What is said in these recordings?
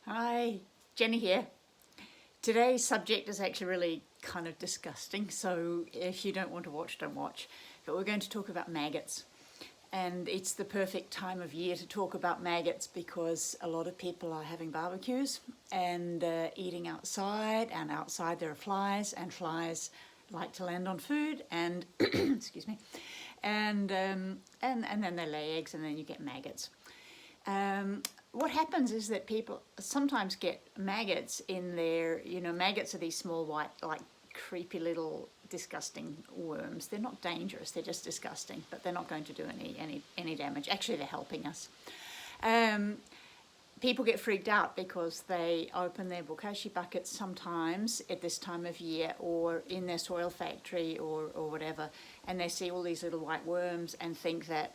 Hi, Jenny here. Today's subject is actually really kind of disgusting, so if you don't want to watch, don't watch. But we're going to talk about maggots. And it's the perfect time of year to talk about maggots because a lot of people are having barbecues and eating outside, and outside there are flies, and flies like to land on food and excuse me, and then they lay eggs and then you get maggots. What happens is that people sometimes get maggots in their, maggots are these small white, like creepy little disgusting worms. They're not dangerous, they're just disgusting, but they're not going to do any damage. Actually, they're helping us. People get freaked out because they open their bokashi buckets sometimes at this time of year or in their soil factory or whatever, and they see all these little white worms and think that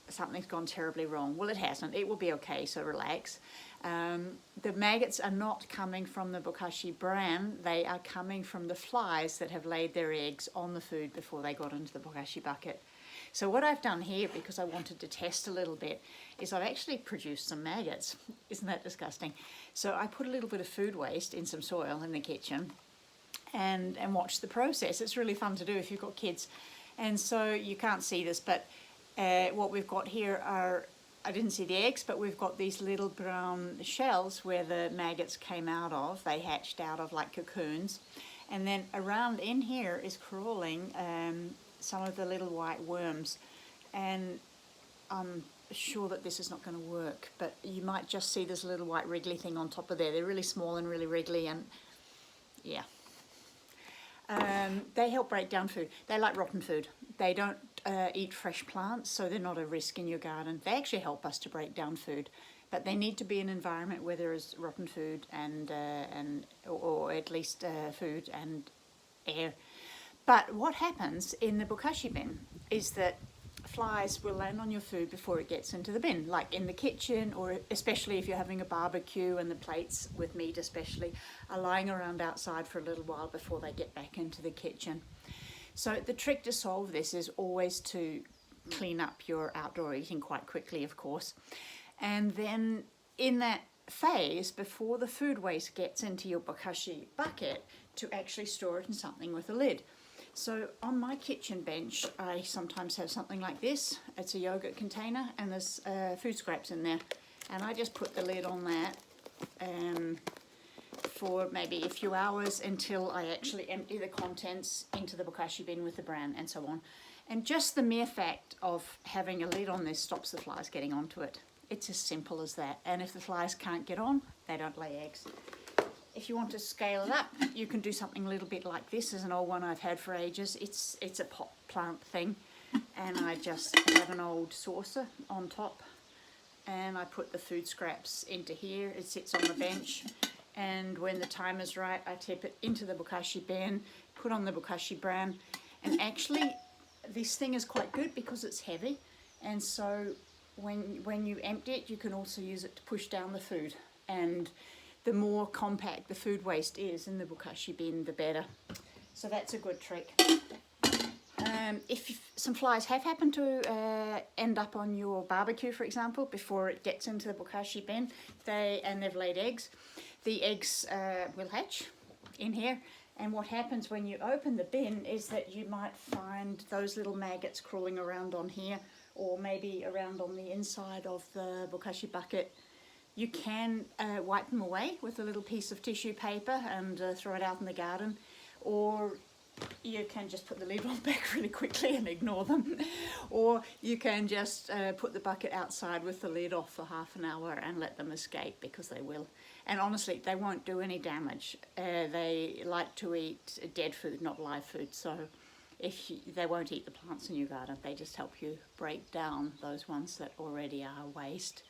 something's gone terribly wrong. Well, it hasn't. It will be okay, so relax. The maggots are not coming from the bokashi bran. They are coming from the flies that have laid their eggs on the food before they got into the bokashi bucket. So what I've done here, because I wanted to test a little bit, is I've actually produced some maggots. Isn't that disgusting? So I put a little bit of food waste in some soil in the kitchen and watch the process. It's really fun to do if you've got kids. And so you can't see this, but what we've got here are, I didn't see the eggs, but we've got these little brown shells where the maggots came out of. They hatched out of like cocoons. And then around in here is crawling some of the little white worms. And I'm sure that this is not going to work, but you might just see this little white wriggly thing on top of there. They're really small and really wriggly, and yeah. They help break down food. They like rotten food. They don't eat fresh plants, so they're not a risk in your garden. They actually help us to break down food, but they need to be in an environment where there is rotten food or at least food and air. But what happens in the bokashi bin is that flies will land on your food before it gets into the bin, like in the kitchen, or especially if you're having a barbecue and the plates with meat especially are lying around outside for a little while before they get back into the kitchen. So the trick to solve this is always to clean up your outdoor eating quite quickly, of course. And then in that phase, before the food waste gets into your bokashi bucket, to actually store it in something with a lid. So on my kitchen bench, I sometimes have something like this. It's a yogurt container and there's food scraps in there. And I just put the lid on that for maybe a few hours until I actually empty the contents into the bokashi bin with the bran and so on. And just the mere fact of having a lid on this stops the flies getting onto it. It's as simple as that. And if the flies can't get on, they don't lay eggs. If you want to scale it up, you can do something a little bit like this. Is an old one I've had for ages. It's a pot plant thing, and I just have an old saucer on top, and I put the food scraps into here. It sits on the bench, and when the time is right, I tip it into the bokashi bin, put on the bokashi bran, and actually this thing is quite good because it's heavy, and so when you empty it, you can also use it to push down the food. And the more compact the food waste is in the bokashi bin, the better. So that's a good trick. If some flies have happened to end up on your barbecue, for example, before it gets into the bokashi bin, and they've laid eggs, the eggs will hatch in here. And what happens when you open the bin is that you might find those little maggots crawling around on here, or maybe around on the inside of the bokashi bucket. You can wipe them away with a little piece of tissue paper and throw it out in the garden, or you can just put the lid on back really quickly and ignore them, or you can just put the bucket outside with the lid off for half an hour and let them escape, because they will. And honestly, they won't do any damage. They like to eat dead food, not live food, so they won't eat the plants in your garden. They just help you break down those ones that already are waste.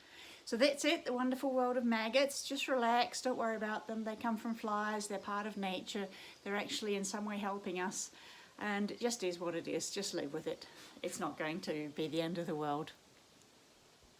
So that's it, the wonderful world of maggots. Just relax, don't worry about them. They come from flies, they're part of nature. They're actually in some way helping us. And it just is what it is, just live with it. It's not going to be the end of the world.